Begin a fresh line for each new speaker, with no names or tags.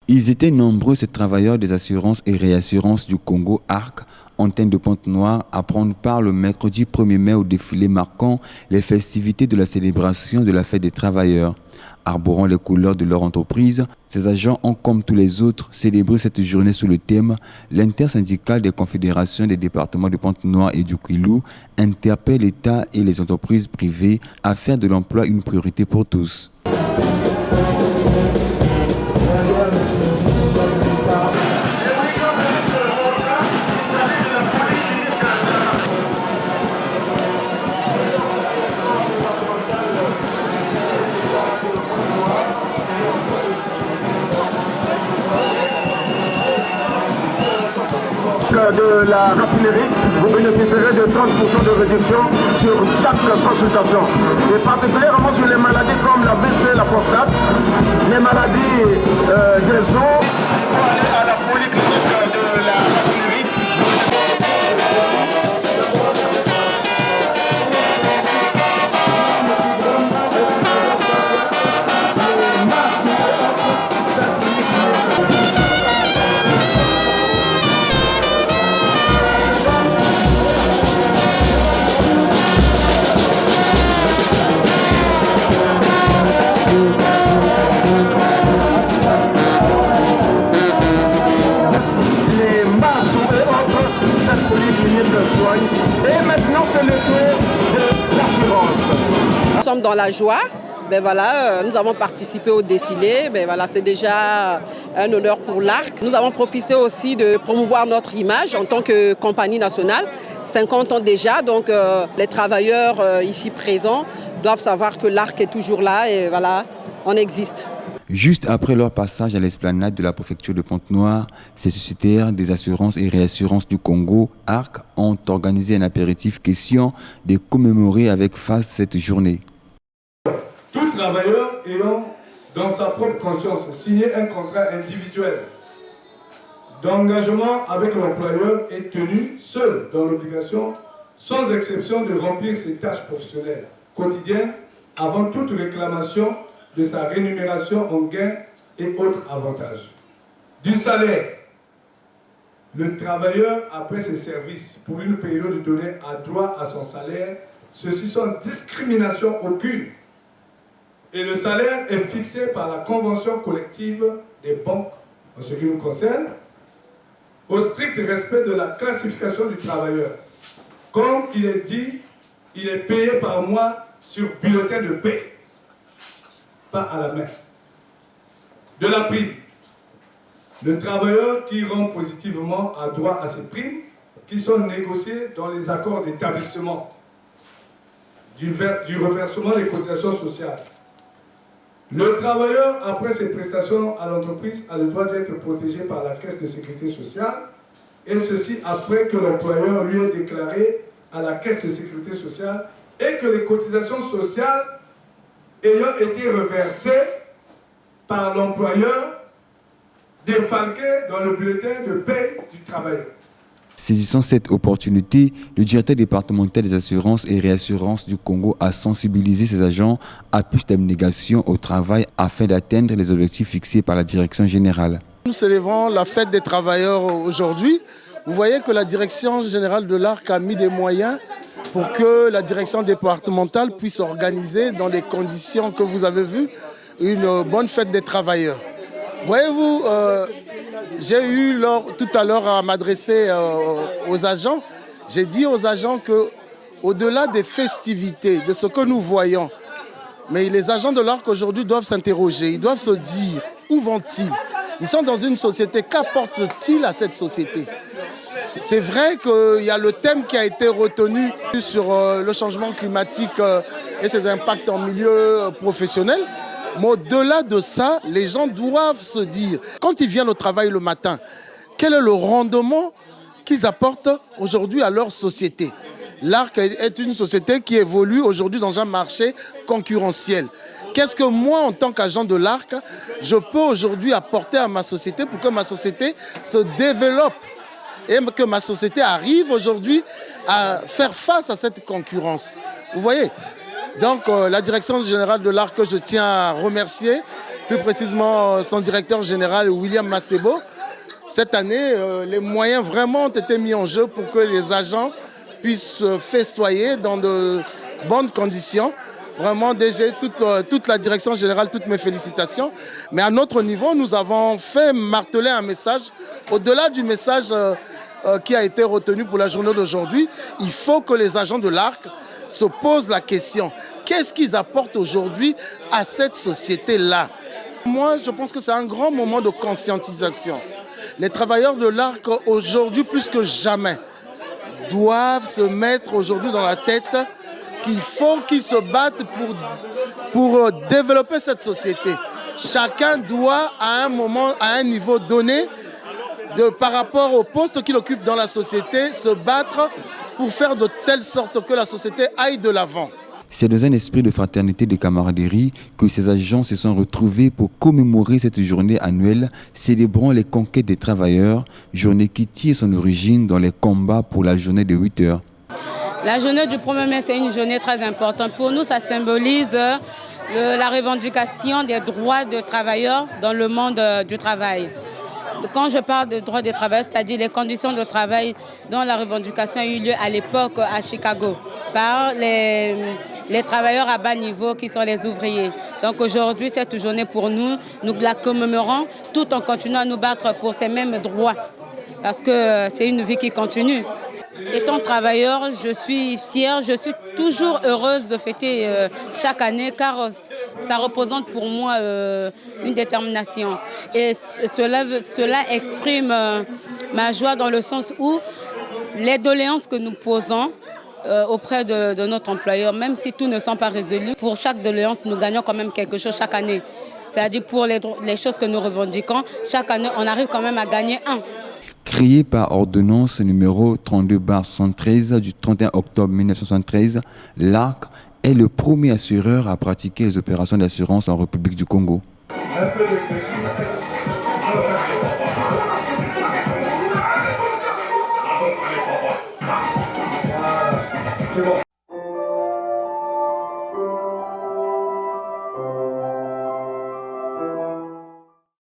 Ils étaient nombreux, ces travailleurs des assurances et réassurances du Congo ARC, antenne de Pointe-Noire, à prendre part le mercredi 1er mai au défilé marquant les festivités de la célébration de la fête des travailleurs. Arborant les couleurs de leur entreprise, ces agents ont, comme tous les autres, célébré cette journée sous le thème « L'intersyndicale des confédérations des départements de Pointe-Noire et du Kwilu interpelle l'État et les entreprises privées à faire de l'emploi une priorité pour tous ».
De la raffinerie, vous bénéficierez de 30% de réduction sur chaque consultation. Et particulièrement sur les maladies comme la BC, la prostate, les maladies des os, à la polyclinique de la raffinerie. Et maintenant, c'est le tour de l'assurance.
Nous sommes dans la joie. Ben voilà, nous avons participé au défilé. Ben voilà, c'est déjà un honneur pour l'ARC. Nous avons profité aussi de promouvoir notre image en tant que compagnie nationale. 50 ans déjà, donc les travailleurs ici présents doivent savoir que l'ARC est toujours là et voilà, on existe.
Juste après leur passage à l'esplanade de la préfecture de Pointe-Noire, ces sociétaires des assurances et réassurances du Congo, ARC, ont organisé un apéritif question de commémorer avec face cette journée.
Tout travailleur ayant dans sa propre conscience signé un contrat individuel d'engagement avec l'employeur est tenu seul dans l'obligation, sans exception, de remplir ses tâches professionnelles quotidiennes avant toute réclamation de sa rémunération en gains et autres avantages. Du salaire, le travailleur, après ses services, pour une période donnée, a droit à son salaire, ceci sans discrimination aucune. Et le salaire est fixé par la convention collective des banques, en ce qui nous concerne, au strict respect de la classification du travailleur. Comme il est dit, il est payé par mois sur bulletin de paie, pas à la main. De la prime. Le travailleur qui rend positivement a droit à ces primes qui sont négociées dans les accords d'établissement du reversement des cotisations sociales. Le travailleur, après ses prestations à l'entreprise, a le droit d'être protégé par la Caisse de sécurité sociale, et ceci après que l'employeur lui ait déclaré à la Caisse de sécurité sociale et que les cotisations sociales ayant été reversées par l'employeur défalquées dans le bulletin de paie du travailleur.
Saisissant cette opportunité, le directeur départemental des assurances et réassurances du Congo a sensibilisé ses agents à plus d'abnégation au travail afin d'atteindre les objectifs fixés par la direction générale.
Nous célébrons la fête des travailleurs aujourd'hui. Vous voyez que la direction générale de l'ARC a mis des moyens pour que la direction départementale puisse organiser dans les conditions que vous avez vues une bonne fête des travailleurs. Voyez-vous, j'ai eu tout à l'heure à m'adresser aux agents. J'ai dit aux agents qu'au-delà des festivités, de ce que nous voyons, mais les agents de l'ARC aujourd'hui doivent s'interroger, ils doivent se dire où vont-ils? Ils sont dans une société, qu'apportent-ils à cette société? C'est vrai qu'il y a le thème qui a été retenu sur le changement climatique et ses impacts en milieu professionnel. Mais au-delà de ça, les gens doivent se dire, quand ils viennent au travail le matin, quel est le rendement qu'ils apportent aujourd'hui à leur société? L'ARC est une société qui évolue aujourd'hui dans un marché concurrentiel. Qu'est-ce que moi, en tant qu'agent de l'ARC, je peux aujourd'hui apporter à ma société pour que ma société se développe et que ma société arrive aujourd'hui à faire face à cette concurrence? Vous voyez? Donc la direction générale de l'ARC, que je tiens à remercier, plus précisément son directeur général William Massebo. Cette année, les moyens vraiment ont été mis en jeu pour que les agents puissent festoyer dans de bonnes conditions. Vraiment, DG, toute la direction générale, toutes mes félicitations. Mais à notre niveau, nous avons fait marteler un message. Au-delà du message qui a été retenu pour la journée d'aujourd'hui, il faut que les agents de l'ARC se posent la question. Qu'est-ce qu'ils apportent aujourd'hui à cette société-là? Moi, je pense que c'est un grand moment de conscientisation. Les travailleurs de l'ARC, aujourd'hui, plus que jamais, doivent se mettre aujourd'hui dans la tête qu'il faut qu'ils se battent pour développer cette société. Chacun doit, à un moment, à un niveau donné, par rapport au poste qu'il occupe dans la société, se battre pour faire de telle sorte que la société aille de l'avant.
C'est dans un esprit de fraternité et de camaraderie que ces agents se sont retrouvés pour commémorer cette journée annuelle célébrant les conquêtes des travailleurs, journée qui tire son origine dans les combats pour la journée de 8 heures.
La journée du 1er mai, c'est une journée très importante. Pour nous, ça symbolise la revendication des droits des travailleurs dans le monde du travail. Quand je parle de droits des travailleurs, c'est-à-dire les conditions de travail dont la revendication a eu lieu à l'époque à Chicago par les travailleurs à bas niveau qui sont les ouvriers. Donc aujourd'hui, cette journée pour nous, nous la commémorons tout en continuant à nous battre pour ces mêmes droits parce que c'est une vie qui continue. Étant travailleur, je suis fière, je suis toujours heureuse de fêter chaque année car ça représente pour moi une détermination. Et cela exprime ma joie dans le sens où les doléances que nous posons auprès de notre employeur, même si tout ne sont pas résolus, pour chaque doléance, nous gagnons quand même quelque chose chaque année. C'est-à-dire pour les choses que nous revendiquons, chaque année, on arrive quand même à gagner un.
Créé par ordonnance numéro 32/73 du 31 octobre 1973, l'ARC est le premier assureur à pratiquer les opérations d'assurance en République du Congo.
C'est bon.